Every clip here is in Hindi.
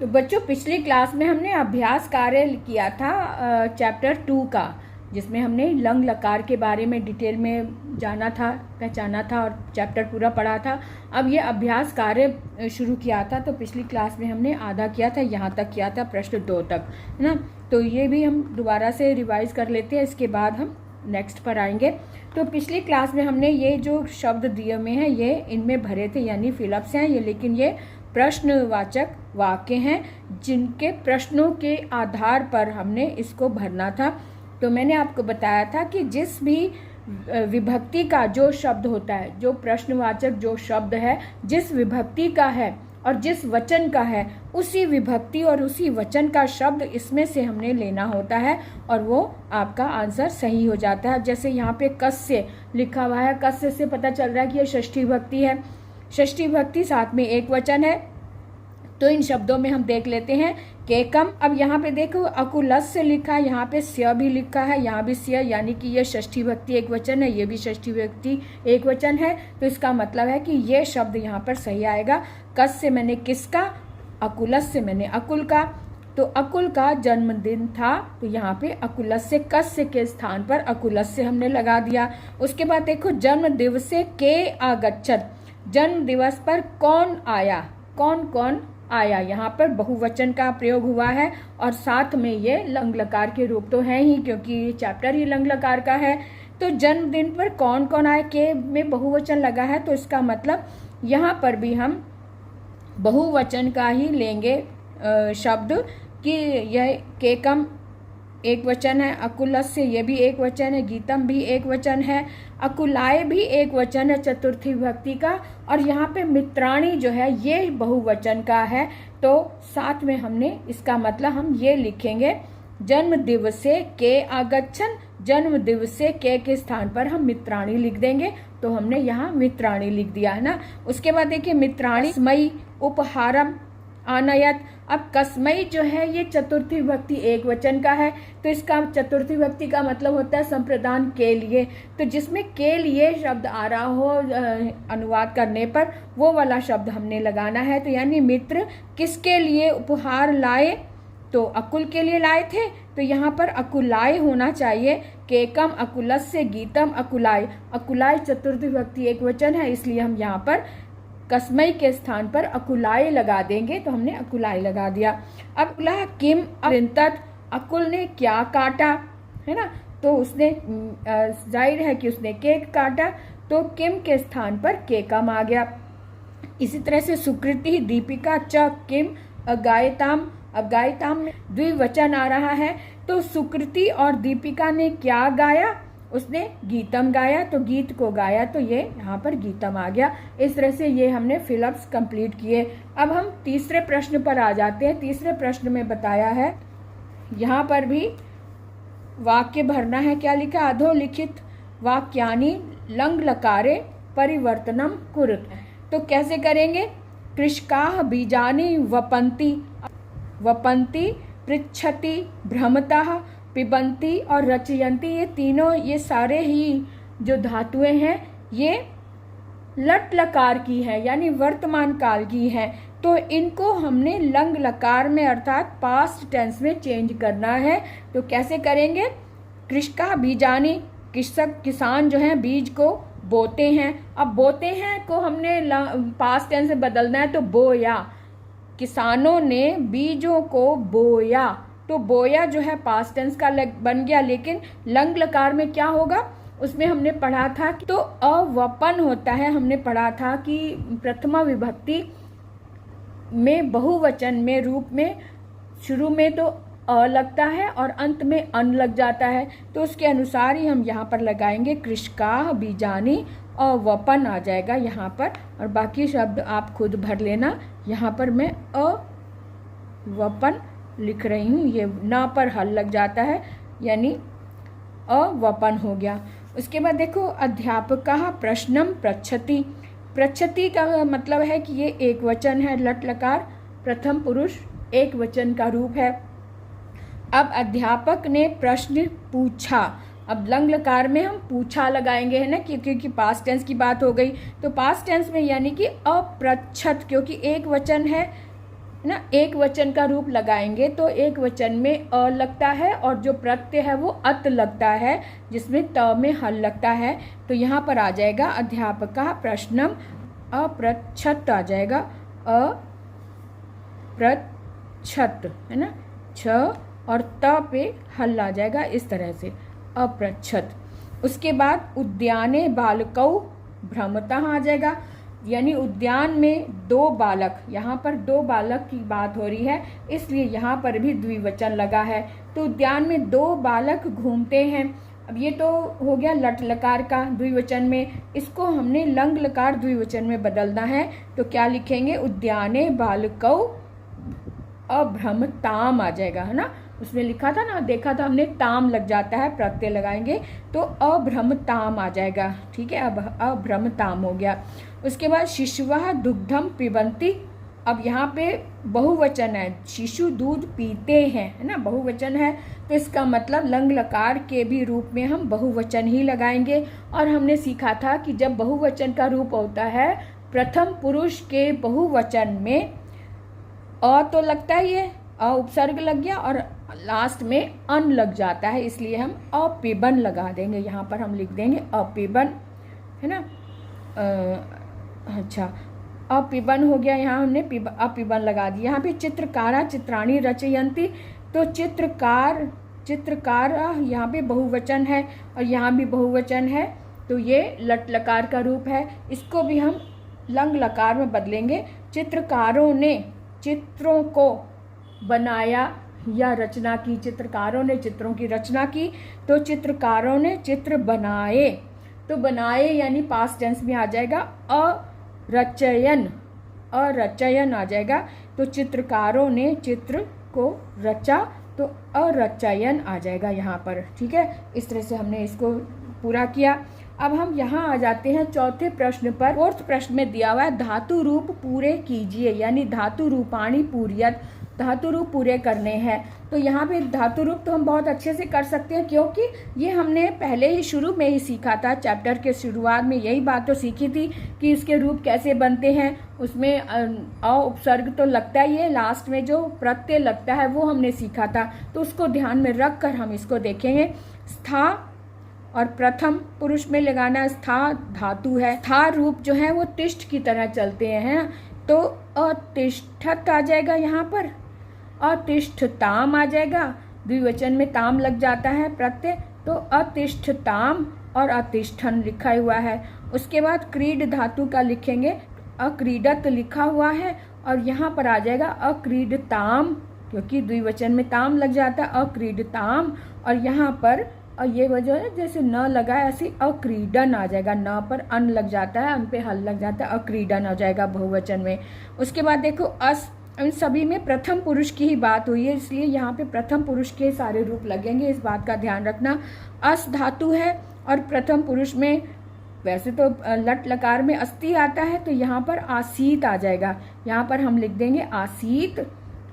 तो बच्चों पिछली क्लास में हमने अभ्यास कार्य किया था चैप्टर 2 का, जिसमें हमने लंग लकार के बारे में डिटेल में जाना था, पहचाना था और चैप्टर पूरा पढ़ा था। अब ये अभ्यास कार्य शुरू किया था, तो पिछली क्लास में हमने आधा किया था, यहाँ तक किया था प्रश्न 2 तक, है ना। तो ये भी हम दोबारा से रिवाइज कर लेते हैं, इसके बाद हम नेक्स्ट पर आएंगे। तो पिछली क्लास में हमने ये जो शब्द दिए में हैं ये इनमें भरे थे, यानी फिलअप्स हैं ये, लेकिन ये प्रश्नवाचक वाक्य हैं जिनके प्रश्नों के आधार पर हमने इसको भरना था। तो मैंने आपको बताया था कि जिस भी विभक्ति का जो शब्द होता है, जो प्रश्नवाचक जो शब्द है, जिस विभक्ति का है और जिस वचन का है, उसी विभक्ति और उसी वचन का शब्द इसमें से हमने लेना होता है और वो आपका आंसर सही हो जाता है। जैसे यहाँ पे कस्य लिखा हुआ है, कस्य से पता चल रहा है कि ये षष्ठी विभक्ति है, षष्ठी विभक्ति साथ में एक वचन है। तो इन शब्दों में हम देख लेते हैं केकम। अब यहाँ पे देखो अकुलस्य लिखा है, यहाँ पे स्य भी लिखा है, यहाँ भी स्य, यानी कि ये षष्ठी विभक्ति एक वचन है, ये भी षष्ठी विभक्ति एक वचन है। तो इसका मतलब है कि ये शब्द यहाँ पर सही आएगा। कस्य मैंने किसका, अकुलस्य मैंने अकुल का। तो अकुल का जन्मदिन था, तो यहाँ पे अकुलस्य कस्य के स्थान पर अकुलस्य हमने लगा दिया। उसके बाद देखो जन्म दिवसे के आगच्छत, जन्म दिवस पर कौन आया, कौन कौन आया, यहाँ पर बहुवचन का प्रयोग हुआ है और साथ में ये लंग लकार के रूप तो है ही, क्योंकि चैप्टर ही लंग लकार का है। तो जन्मदिन पर कौन कौन आया, के में बहुवचन लगा है, तो इसका मतलब यहाँ पर भी हम बहुवचन का ही लेंगे शब्द कि यह केकम एक वचन है, अकुलस्य ये भी एक वचन है, गीतम भी एक वचन है, अकुलाय भी एक वचन है चतुर्थी विभक्ति का, और यहाँ पे मित्राणी जो है ये बहुवचन का है। तो साथ में हमने इसका मतलब हम ये लिखेंगे जन्म दिवसे के आगच्छन, जन्म दिवसे के स्थान पर हम मित्राणी लिख देंगे। तो हमने यहाँ मित्राणी लिख दिया है ना। उसके बाद देखिए मित्राणी स्मयी उपहारम आनयत। अब कस्मई जो है ये चतुर्थी विभक्ति एक वचन का है, तो इसका चतुर्थी विभक्ति का मतलब होता है संप्रदान के लिए। तो जिसमें के लिए शब्द आ रहा हो अनुवाद करने पर, वो वाला शब्द हमने लगाना है। तो यानी मित्र किसके लिए उपहार लाए, तो अकुल के लिए लाए थे, तो यहाँ पर अकुलाय होना चाहिए। केकम अकुलस्य गीतम अकुलाय, अकुलाय चतुर्थी विभक्ति एक वचन है, इसलिए हम यहाँ पर कस्मई के स्थान पर अकुलाय लगा देंगे। तो हमने अकुलाय लगा दिया। अब अकुला किम अरिंतत, अकुल ने क्या काटा, है ना। तो उसने जाहिर है कि उसने केक काटा, तो किम के स्थान पर केकम आ गया। इसी तरह से सुकृति दीपिका च किम अगायताम, अब गायताम में द्विवचन आ रहा है, तो सुकृति और दीपिका ने क्या गाया, उसने गीतम गाया, तो गीत को गाया, तो ये यहाँ पर गीतम आ गया। इस तरह से ये हमने फिलअप्स कंप्लीट किए। अब हम तीसरे प्रश्न पर आ जाते हैं। तीसरे प्रश्न में बताया है, यहाँ पर भी वाक्य भरना है। क्या लिखा, अधोलिखित वाक्यानि लंग लकारे परिवर्तनम कुरुत। तो कैसे करेंगे, कृषकाः बीजानि वपन्ति, वपन्ति पृच्छति भ्रमतः पिबंती और रचयंती, ये तीनों ये सारे ही जो धातुएं हैं ये लट लकार की है, यानी वर्तमान काल की है। तो इनको हमने लंग लकार में अर्थात पास्ट टेंस में चेंज करना है। तो कैसे करेंगे, कृषका बीजानी, कृषक किसान जो है बीज को बोते हैं। अब बोते हैं को हमने पास्ट टेंस में बदलना है, तो बोया, किसानों ने बीजों को बोया। तो बोया जो है पास्ट टेंस का बन गया, लेकिन लंग लकार में क्या होगा, उसमें हमने पढ़ा था तो अवपन होता है। हमने पढ़ा था कि प्रथमा विभक्ति में बहुवचन में रूप में शुरू में तो अ लगता है और अंत में अन लग जाता है, तो उसके अनुसार ही हम यहाँ पर लगाएंगे कृषकाः बीजानि, अवपन आ जाएगा यहाँ पर, और बाकी शब्द आप खुद भर लेना। यहाँ पर मैं अवपन लिख रही हूँ, ये ना पर हल लग जाता है, यानी अवपन हो गया। उसके बाद देखो अध्यापकः प्रश्नम पृच्छति, पृच्छति का मतलब है कि ये एक वचन है, लट लकार प्रथम पुरुष एक वचन का रूप है। अब अध्यापक ने प्रश्न पूछा, अब लंग लकार में हम पूछा लगाएंगे, है ना, क्योंकि पास्ट टेंस की बात हो गई। तो पास्ट टेंस में यानी कि अपृच्छत, क्योंकि एक वचन है है ना, एक वचन का रूप लगाएंगे तो एक वचन में अ लगता है और जो प्रत्यय है वो अत लगता है, जिसमें त में हल लगता है। तो यहाँ पर आ जाएगा अध्यापका प्रश्नम अपृच्छत आ जाएगा, अपृच्छत, है ना, छ और त पे हल आ जाएगा इस तरह से, अपृच्छत। उसके बाद उद्याने बालकौ भ्रमतः आ जाएगा, यानी उद्यान में दो बालक, यहाँ पर दो बालक की बात हो रही है इसलिए यहाँ पर भी द्विवचन लगा है। तो उद्यान में दो बालक घूमते हैं। अब ये तो हो गया लट लकार का द्विवचन में, इसको हमने लंग लकार द्विवचन में बदलना है। तो क्या लिखेंगे, उद्याने बालकौ अभ्रमताम आ जाएगा, है ना, उसमें लिखा था ना, देखा था हमने, ताम लग जाता है, प्रत्यय लगाएंगे तो अभ्रमताम आ जाएगा। ठीक है, अब अभ्रमताम हो गया। उसके बाद शिशुवः दुग्धम पिबन्ति, अब यहाँ पे बहुवचन है, शिशु दूध पीते हैं, है ना, बहुवचन है तो इसका मतलब लंग लकार के भी रूप में हम बहुवचन ही लगाएंगे। और हमने सीखा था कि जब बहुवचन का रूप होता है प्रथम पुरुष के बहुवचन में अ तो लगता ही है, अ उपसर्ग लग गया और लास्ट में अन लग जाता है, इसलिए हम अपिबन लगा देंगे। यहाँ पर हम लिख देंगे अपिबन, है ना, अच्छा अपिबन हो गया, यहाँ हमने अपिबन लगा दिया। यहाँ पे चित्रकारा चित्राणी रचयन्ति, तो चित्रकार यहाँ पे बहुवचन है और यहाँ भी बहुवचन है, तो ये लट लकार का रूप है, इसको भी हम लंग लकार में बदलेंगे। चित्रकारों ने चित्रों को बनाया या रचना की, चित्रकारों ने चित्रों की रचना की, तो चित्रकारों ने चित्र बनाए, तो बनाए यानी पास्ट टेंस में आ जाएगा, अरचयन आ जाएगा। तो चित्रकारों ने चित्र को रचा तो अरचयन आ जाएगा यहाँ पर। ठीक है, इस तरह से हमने इसको पूरा किया। अब हम यहाँ आ जाते हैं चौथे प्रश्न पर। फोर्थ प्रश्न में दिया हुआ है धातु रूप पूरे कीजिए, यानी धातु रूपाणी पूर्यत, धातु रूप पूरे करने हैं। तो यहाँ पे धातु रूप तो हम बहुत अच्छे से कर सकते हैं, क्योंकि ये हमने पहले ही शुरू में ही सीखा था, चैप्टर के शुरुआत में यही बात तो सीखी थी कि इसके रूप कैसे बनते हैं। उसमें अ उपसर्ग तो लगता ही है, लास्ट में जो प्रत्यय लगता है वो हमने सीखा था, तो उसको ध्यान में रख कर हम इसको देखेंगे। स्था और प्रथम पुरुष में लगाना, स्था धातु है, स्था रूप जो है वो तिष्ठ की तरह चलते हैं, तो अतिष्ठत आ जाएगा यहाँ पर, अतिष्ठताम आ जाएगा, द्विवचन में ताम लग जाता है प्रत्यय, तो अतिष्ठताम और अतिष्ठन लिखा हुआ है। उसके बाद क्रीड धातु का लिखेंगे, अक्रीडत लिखा हुआ है और यहाँ पर आ जाएगा अक्रीडताम, क्योंकि द्विवचन में ताम लग जाता है, अक्रीडताम, और यहाँ पर और ये वजह है जैसे न लगा है ऐसे अक्रीडन आ जाएगा, न पर अन लग जाता है, अन पे हल लग जाता है, अक्रीडन हो जाएगा बहुवचन में। उसके बाद देखो अस, इन सभी में प्रथम पुरुष की ही बात हुई है, इसलिए यहाँ पे प्रथम पुरुष के सारे रूप लगेंगे, इस बात का ध्यान रखना। अस धातु है और प्रथम पुरुष में, वैसे तो लट लकार में अस्ति आता है, तो यहाँ पर आसीत आ जाएगा, यहाँ पर हम लिख देंगे आसीत,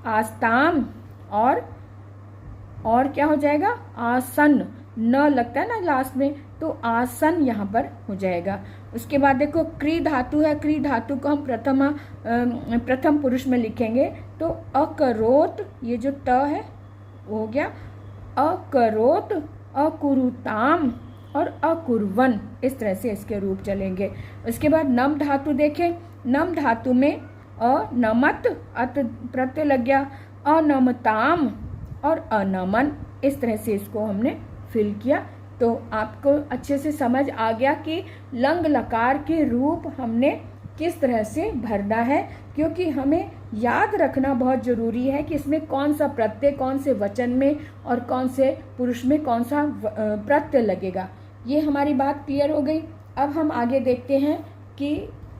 आस्ताम, और क्या हो जाएगा, आसन, न लगता है ना लास्ट में, तो आसन यहाँ पर हो जाएगा। उसके बाद देखो क्री धातु है, क्री धातु को हम प्रथम पुरुष में लिखेंगे, तो अकरोत, ये जो त है वो हो गया अकरोत, अकुरुताम और अकुर्वन, इस तरह से इसके रूप चलेंगे। उसके बाद नम धातु देखें, नम धातु में अनमत, अत प्रत्यय लग गया, अनमताम और अनमन, इस तरह से इसको हमने फिल किया। तो आपको अच्छे से समझ आ गया कि लंग लकार के रूप हमने किस तरह से भरना है, क्योंकि हमें याद रखना बहुत ज़रूरी है कि इसमें कौन सा प्रत्यय कौन से वचन में और कौन से पुरुष में कौन सा प्रत्यय लगेगा। ये हमारी बात क्लियर हो गई। अब हम आगे देखते हैं कि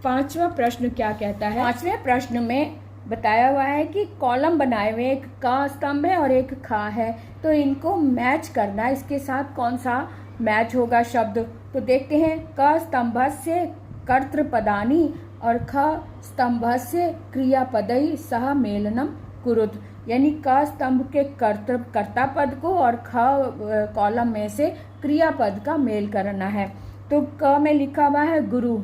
पांचवा प्रश्न क्या कहता है। पांचवें प्रश्न में बताया हुआ है कि कॉलम बनाए हुए, एक का स्तंभ है और एक खा है, तो इनको मैच करना है, इसके साथ कौन सा मैच होगा शब्द। तो देखते हैं, क स्तंभस्य कर्तृपदानि और ख स्तंभस्य क्रियापदई सह मेलनम कुरुत, यानी क स्तंभ के कर्ता पद को और ख कॉलम में से क्रियापद का मेल करना है। तो क में लिखा हुआ है गुरु,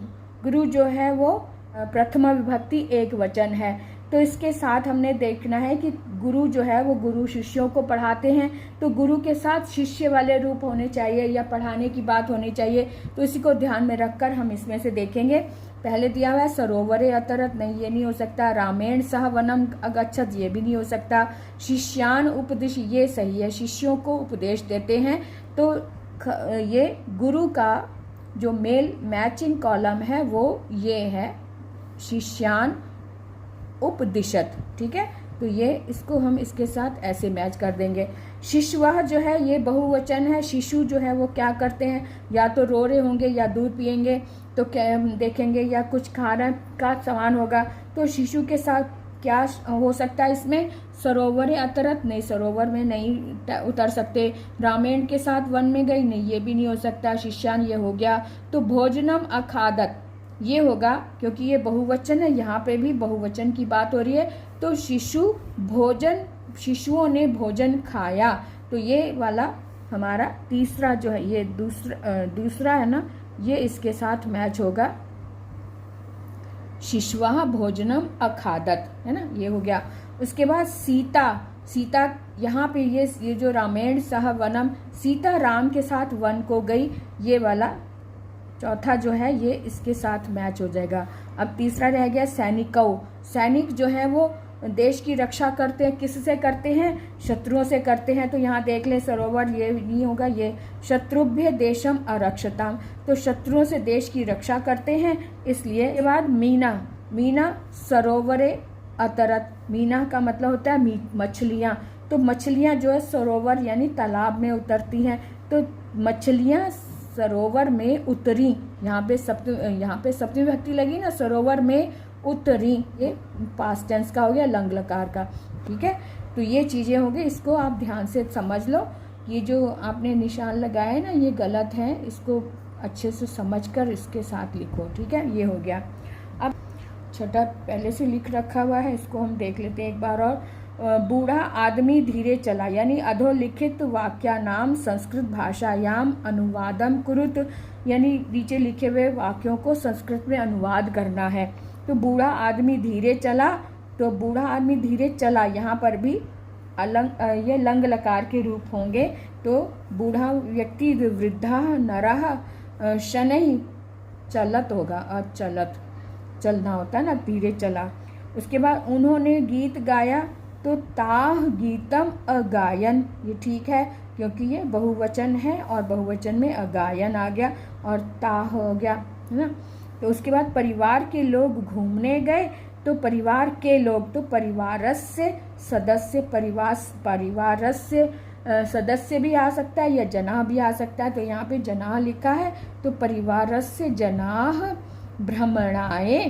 गुरु जो है वो प्रथमा विभक्ति एक वचन है, तो इसके साथ हमने देखना है कि गुरु जो है वो गुरु शिष्यों को पढ़ाते हैं, तो गुरु के साथ शिष्य वाले रूप होने चाहिए या पढ़ाने की बात होनी चाहिए। तो इसी को ध्यान में रखकर हम इसमें से देखेंगे। पहले दिया हुआ है सरोवरे अतरत, नहीं ये नहीं हो सकता। रामेण सह वनम अगच्छत, ये भी नहीं हो सकता। शिष्यान उपदेश, ये सही है, शिष्यों को उपदेश देते हैं। तो ये गुरु का जो मेल मैचिंग कॉलम है वो ये है, शिष्यान उपदिशत, ठीक है। तो ये इसको हम इसके साथ ऐसे मैच कर देंगे। शिशवः जो है ये बहुवचन है। शिशु जो है वो क्या करते हैं, या तो रो रहे होंगे या दूध पियेंगे, तो क्या हम देखेंगे, या कुछ खाना का सामान होगा। तो शिशु के साथ क्या हो सकता है इसमें, सरोवर अतरत, नहीं सरोवर में नहीं उतर सकते। रामेण के साथ वन में गई, नहीं ये भी नहीं हो सकता। शिष्यान ये हो गया। तो भोजनम अखादत ये होगा, क्योंकि ये बहुवचन है, यहाँ पे भी बहुवचन की बात हो रही है। तो शिशु भोजन, शिशुओं ने भोजन खाया। तो ये वाला हमारा तीसरा जो है, ये दूसरा है ना, ये इसके साथ मैच होगा। शिशवः भोजनम अखादत, है ना, ये हो गया। उसके बाद सीता, सीता यहाँ पे ये जो रामेण सह वनम, सीता राम के साथ वन को गई, ये वाला चौथा जो है ये इसके साथ मैच हो जाएगा। अब तीसरा रह गया सैनिकौ, सैनिक जो है वो देश की रक्षा करते हैं, किससे करते हैं, शत्रुओं से करते हैं। तो यहाँ देख ले सरोवर, ये नहीं होगा, ये शत्रुभ्य देशम अरक्षताम, तो शत्रुओं से देश की रक्षा करते हैं, इसलिए। के बाद मीना, मीना सरोवरे अतरत, मीना का मतलब होता है मछलियाँ। तो मछलियाँ जो है सरोवर यानी तालाब में उतरती हैं, तो मछलियाँ सरोवर में उतरी, यहाँ पे सप्तमी विभक्ति लगी ना, सरोवर में उतरी, ये पास्ट टेंस का हो गया, लंग लकार का, ठीक है। तो ये चीजें हो गई, इसको आप ध्यान से समझ लो। ये जो आपने निशान लगाए ना ये गलत है, इसको अच्छे से समझकर इसके साथ लिखो, ठीक है। ये हो गया। अब छठा पहले से लिख रखा हुआ है, इसको हम देख लेते हैं एक बार और। बूढ़ा आदमी धीरे चला, यानी अधोलिखित वाक्यानाम संस्कृत भाषायाम अनुवादम कुरुत, यानी नीचे लिखे हुए वाक्यों को संस्कृत में अनुवाद करना है। तो बूढ़ा आदमी धीरे चला, तो बूढ़ा आदमी धीरे चला, यहाँ पर भी ये लंग लकार के रूप होंगे। तो बूढ़ा व्यक्ति, वृद्धा नरः शनैः चलत होगा, अचलत, चलना होता है ना, धीरे चला। उसके बाद उन्होंने गीत गाया, तो ताह गीतम अगायन, ये ठीक है क्योंकि ये बहुवचन है और बहुवचन में अगायन आ गया और ताह हो गया, है ना। तो उसके बाद परिवार के लोग घूमने गए, तो परिवार के लोग, तो परिवारस्य सदस्य, परिवारस्य सदस्य भी आ सकता है या जना भी आ सकता है। तो यहाँ पे जना लिखा है, तो परिवारस्य जनाः भ्रमणाय,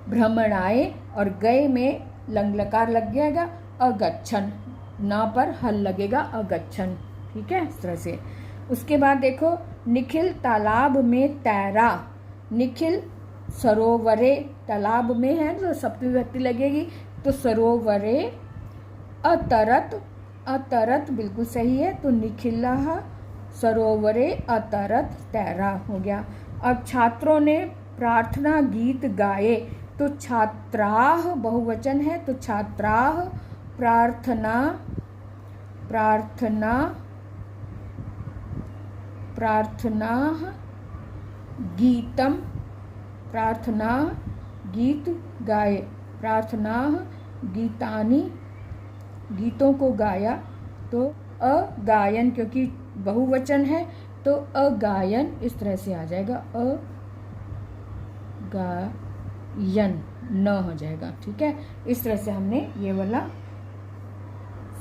भ्रमणाय, और गए में लंग लकार लग जाएगा, अगच्छन, ना पर हल लगेगा, अगच्छन, ठीक है, इस तरह से। उसके बाद देखो निखिल तालाब में तैरा, निखिल सरोवरे, तालाब में है तो सप्तमी विभक्ति लगेगी, तो सरोवरे अतरत, अतरत बिल्कुल सही है, तो निखिलः सरोवरे अतरत तैरा हो गया। अब छात्रों ने प्रार्थना गीत गाए, तो छात्राः बहुवचन है, तो छात्राः प्रार्थना, प्रार्थना, प्रार्थनाः गीतम, प्रार्थना गीत गाए, प्रार्थनाः गीतानि, गीतों को गाया। तो अगायन क्योंकि बहुवचन है, तो अगायन इस तरह से आ जाएगा, अगायन न हो जाएगा, ठीक है। इस तरह से हमने ये वाला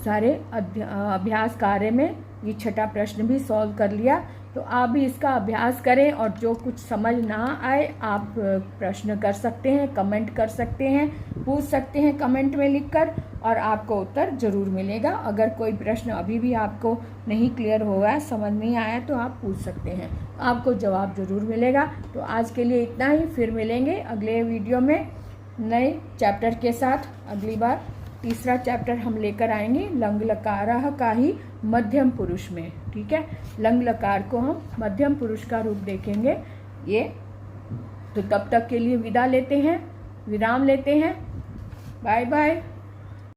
सारे अभ्यास कार्य में ये छठा प्रश्न भी सॉल्व कर लिया। तो आप भी इसका अभ्यास करें और जो कुछ समझ ना आए आप प्रश्न कर सकते हैं, कमेंट कर सकते हैं, पूछ सकते हैं कमेंट में लिखकर, और आपको उत्तर जरूर मिलेगा। अगर कोई प्रश्न अभी भी आपको नहीं क्लियर हुआ है, समझ नहीं आया, तो आप पूछ सकते हैं, आपको जवाब जरूर मिलेगा। तो आज के लिए इतना ही, फिर मिलेंगे अगले वीडियो में नए चैप्टर के साथ। अगली बार तीसरा चैप्टर हम लेकर आएंगे लंग लकारः का ही मध्यम पुरुष में, ठीक है। लंग लकार को हम मध्यम पुरुष का रूप देखेंगे ये। तो तब तक के लिए विदा लेते हैं, विराम लेते हैं। Bye bye.